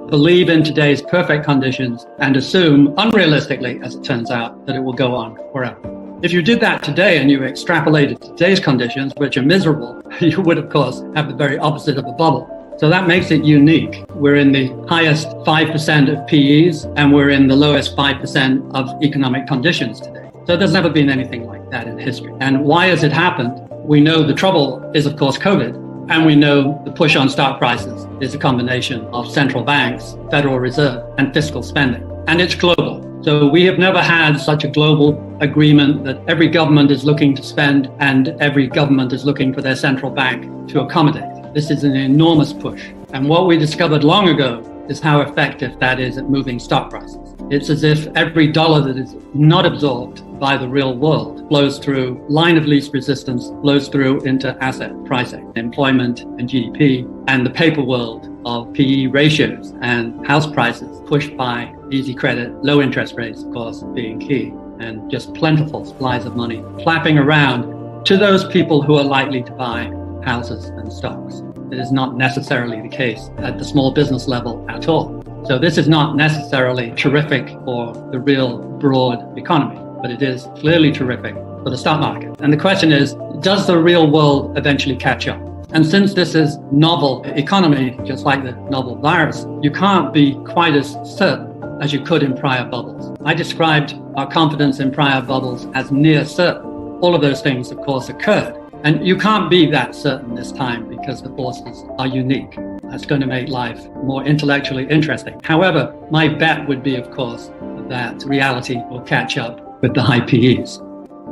believe in today's perfect conditions and assume, unrealistically, as it turns out, that it will go on forever. If you did that today and you extrapolated today's conditions, which are miserable, you would, of course, have the very opposite of a bubble. So that makes it unique. We're in the highest 5% of PEs, and we're in the lowest 5% of economic conditions today. So there's never been anything like that in history. And why has it happened? We know the trouble is, of course, COVID. And we know the push on stock prices is a combination of central banks, Federal Reserve, and fiscal spending. And it's global. So we have never had such a global agreement that every government is looking to spend and every government is looking for their central bank to accommodate. This is an enormous push. And what we discovered long ago is how effective that is at moving stock prices. It's as if every dollar that is not absorbed by the real world flows through line of least resistance, flows through into asset pricing, employment and GDP, and the paper world of PE ratios and house prices pushed by easy credit, low interest rates, of course, being key, and just plentiful supplies of money flapping around to those people who are likely to buy houses and stocks. It is not necessarily the case at the small business level at all. So this is not necessarily terrific for the real broad economy, but it is clearly terrific for the stock market. And the question is, does the real world eventually catch up? And since this is novel economy, just like the novel virus, you can't be quite as certain as you could in prior bubbles. I described our confidence in prior bubbles as near certain. All of those things, of course, occurred. And you can't be that certain this time because the forces are unique. That's going to make life more intellectually interesting. However, my bet would be, of course, that reality will catch up with the high PEs.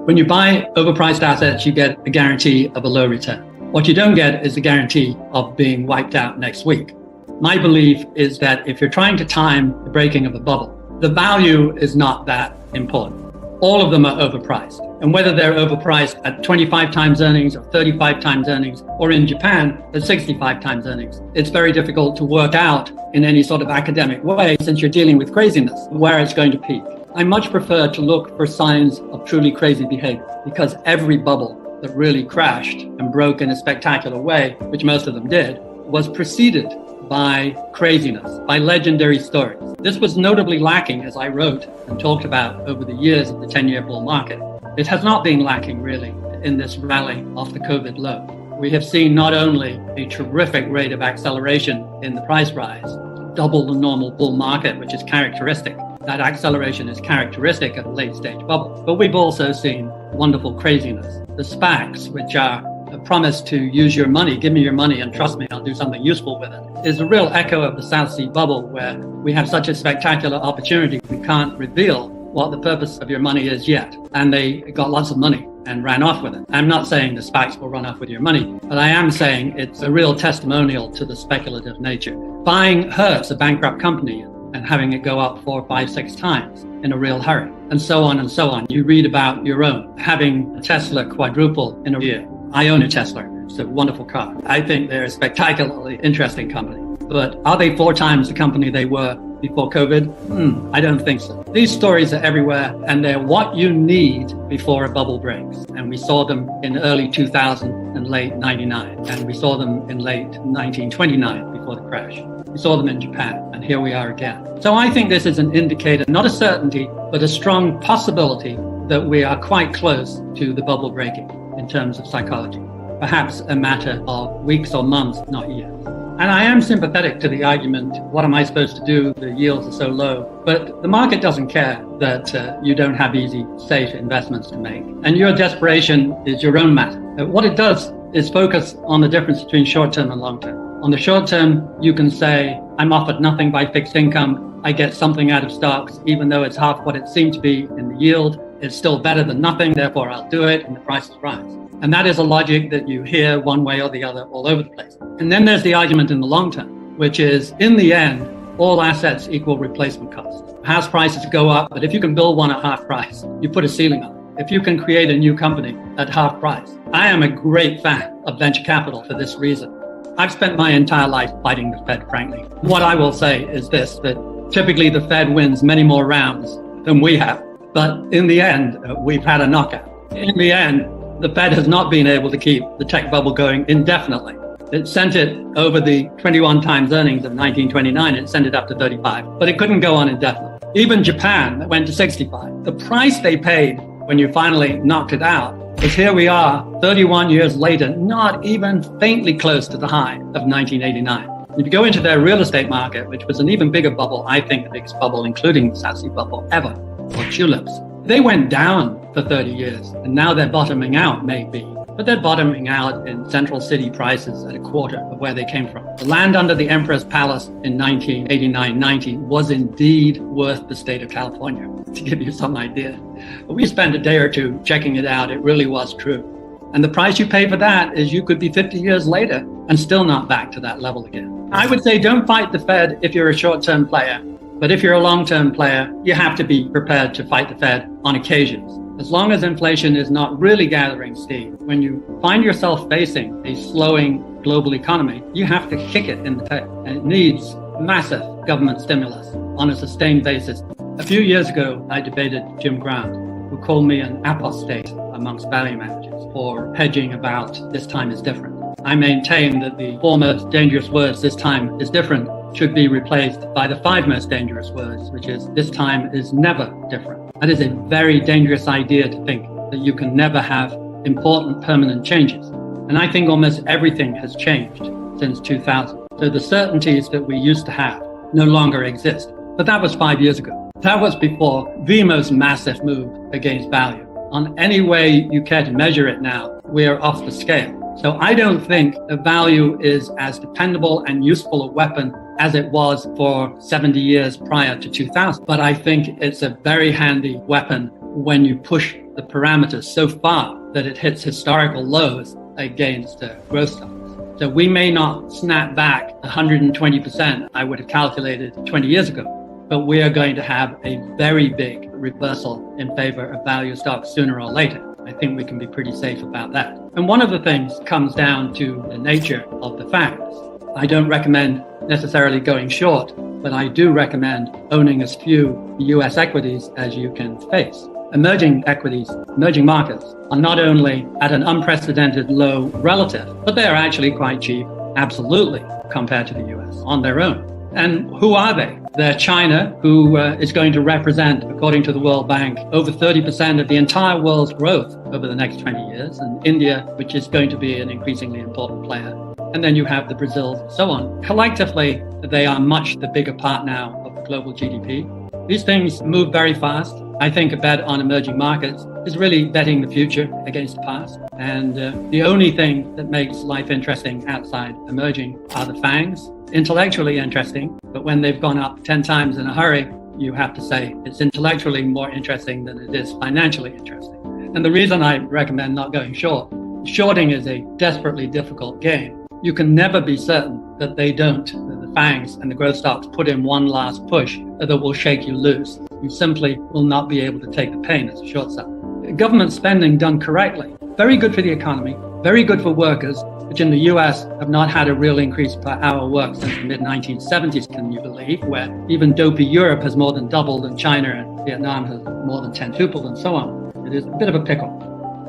When you buy overpriced assets, you get a guarantee of a low return. What you don't get is a guarantee of being wiped out next week. My belief is that if you're trying to time the breaking of a bubble, the value is not that important. All of them are overpriced. And whether they're overpriced at 25 times earnings or 35 times earnings, or in Japan at 65 times earnings, it's very difficult to work out in any sort of academic way, since you're dealing with craziness, where it's going to peak. I much prefer to look for signs of truly crazy behavior, because every bubble that really crashed and broke in a spectacular way, which most of them did, was preceded by craziness, by legendary stories. This was notably lacking, as I wrote and talked about over the years of the 10-year bull market. It has not been lacking, really, in this rally off the COVID low. We have seen not only a terrific rate of acceleration in the price rise, double the normal bull market, which is characteristic. That acceleration is characteristic of a late-stage bubble. But we've also seen wonderful craziness. The SPACs, which are a promise to use your money, give me your money and trust me, I'll do something useful with it, is a real echo of the South Sea bubble, where we have such a spectacular opportunity. We can't reveal what the purpose of your money is yet. And they got lots of money and ran off with it. I'm not saying the SPACs will run off with your money, but I am saying it's a real testimonial to the speculative nature. Buying Hertz, a bankrupt company, and having it go up 4, 5, 6 times in a real hurry, and so on and so on. You read about your own, having a Tesla quadruple in a year. I own a Tesla. It's a wonderful car. I think they're a spectacularly interesting company. But are they 4 times the company they were before COVID? I don't think so. These stories are everywhere, and they're what you need before a bubble breaks. And we saw them in early 2000 and late 99. And we saw them in late 1929 before the crash. We saw them in Japan, and here we are again. So I think this is an indicator, not a certainty, but a strong possibility that we are quite close to the bubble breaking in terms of psychology. Perhaps a matter of weeks or months, not years. And I am sympathetic to the argument, what am I supposed to do? The yields are so low. But the market doesn't care that you don't have easy, safe investments to make. And your desperation is your own matter. What it does is focus on the difference between short-term and long-term. On the short term, you can say, I'm offered nothing by fixed income. I get something out of stocks, even though it's half what it seemed to be in the yield. It's still better than nothing, therefore I'll do it, and the prices rise. And that is a logic that you hear one way or the other all over the place. And then there's the argument in the long term, which is, in the end, all assets equal replacement costs. House prices go up, but if you can build one at half price, you put a ceiling on it. If you can create a new company at half price. I am a great fan of venture capital for this reason. I've spent my entire life fighting the Fed, frankly. What I will say is this, that typically the Fed wins many more rounds than we have. But in the end, we've had a knockout. In the end, the Fed has not been able to keep the tech bubble going indefinitely. It sent it over the 21 times earnings of 1929. It sent it up to 35, but it couldn't go on indefinitely. Even Japan, that went to 65. The price they paid when you finally knocked it out is here we are, 31 years later, not even faintly close to the high of 1989. If you go into their real estate market, which was an even bigger bubble, I think the biggest bubble, including the South Sea bubble ever, or tulips, they went down for 30 years, and now they're bottoming out, maybe. But they're bottoming out in central city prices at a quarter of where they came from. The land under the Emperor's Palace in 1989-90 was indeed worth the state of California, to give you some idea. But we spent a day or two checking it out. It really was true. And the price you pay for that is you could be 50 years later and still not back to that level again. I would say don't fight the Fed if you're a short-term player. But if you're a long-term player, you have to be prepared to fight the Fed on occasions. As long as inflation is not really gathering steam, when you find yourself facing a slowing global economy, you have to kick it in the tail. And it needs massive government stimulus on a sustained basis. A few years ago, I debated Jim Grant, who called me an apostate amongst value managers for hedging about this time is different. I maintain that the four most dangerous words, this time is different, should be replaced by the five most dangerous words, which is this time is never different. That is a very dangerous idea to think that you can never have important permanent changes. And I think almost everything has changed since 2000. So the certainties that we used to have no longer exist. But that was 5 years ago. That was before the most massive move against value. On any way you care to measure it now, we are off the scale. So I don't think a value is as dependable and useful a weapon as it was for 70 years prior to 2000. But I think it's a very handy weapon when you push the parameters so far that it hits historical lows against growth stocks. So we may not snap back 120%, I would have calculated 20 years ago, but we are going to have a very big reversal in favor of value stocks sooner or later. I think we can be pretty safe about that. And one of the things comes down to the nature of the facts. I don't recommend necessarily going short, but I do recommend owning as few US equities as you can face. Emerging equities, emerging markets are not only at an unprecedented low relative, but they are actually quite cheap, absolutely, compared to the US on their own. And who are they? They're China, who is going to represent, according to the World Bank, over 30% of the entire world's growth over the next 20 years, and India, which is going to be an increasingly important player. And then you have the Brazils and so on. Collectively, they are much the bigger part now of the global GDP. These things move very fast. I think a bet on emerging markets is really betting the future against the past. And the only thing that makes life interesting outside emerging are the FANGs. Intellectually interesting, but when they've gone up 10 times in a hurry, you have to say it's intellectually more interesting than it is financially interesting. And the reason I recommend not going short, shorting is a desperately difficult game. You can never be certain that they don't, that the FANGs and the growth stocks put in one last push that will shake you loose. You simply will not be able to take the pain as a short seller. Government spending done correctly, very good for the economy, very good for workers, which in the US have not had a real increase per hour work since the mid-1970s, can you believe, where even dopey Europe has more than doubled and China and Vietnam has more than 10-tupled and so on. It is a bit of a pickle.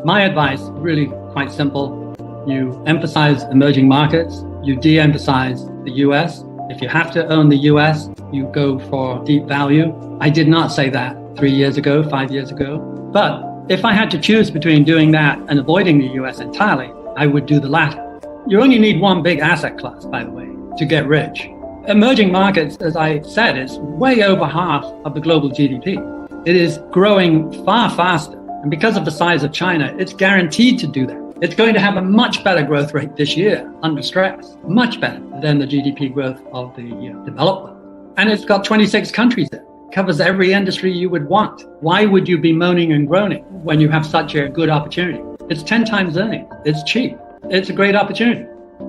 My advice, really quite simple. You emphasize emerging markets, you de-emphasize the US. If you have to own the US, you go for deep value. I did not say that 3 years ago, 5 years ago. But if I had to choose between doing that and avoiding the US entirely, I would do the latter. You only need one big asset class, by the way, to get rich. Emerging markets, as I said, is way over half of the global GDP. It is growing far faster. And because of the size of China, it's guaranteed to do that. It's going to have a much better growth rate this year under stress, much better than the GDP growth of the developed world. And it's got 26 countries in it. Covers every industry you would want. Why would you be moaning and groaning when you have such a good opportunity? It's 10 times earnings. It's cheap. It's a great opportunity.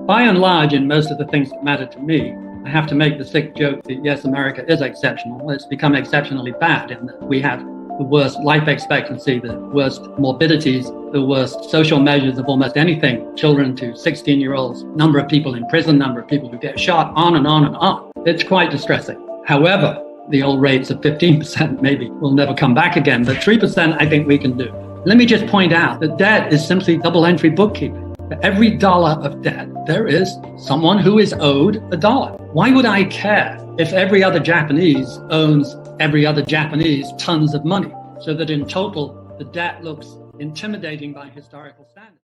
By and large, in most of the things that matter to me, I have to make the sick joke that yes, America is exceptional. It's become exceptionally bad in that we have the worst life expectancy, the worst morbidities, the worst social measures of almost anything, children to 16-year-olds, number of people in prison, number of people who get shot, on and on and on. It's quite distressing. However, the old rates of 15% maybe will never come back again, but 3% I think we can do. Let me just point out that debt is simply double entry bookkeeping. For every dollar of debt, there is someone who is owed a dollar. Why would I care if every other Japanese owns every other Japanese tons of money, so that in total, the debt looks intimidating by historical standards?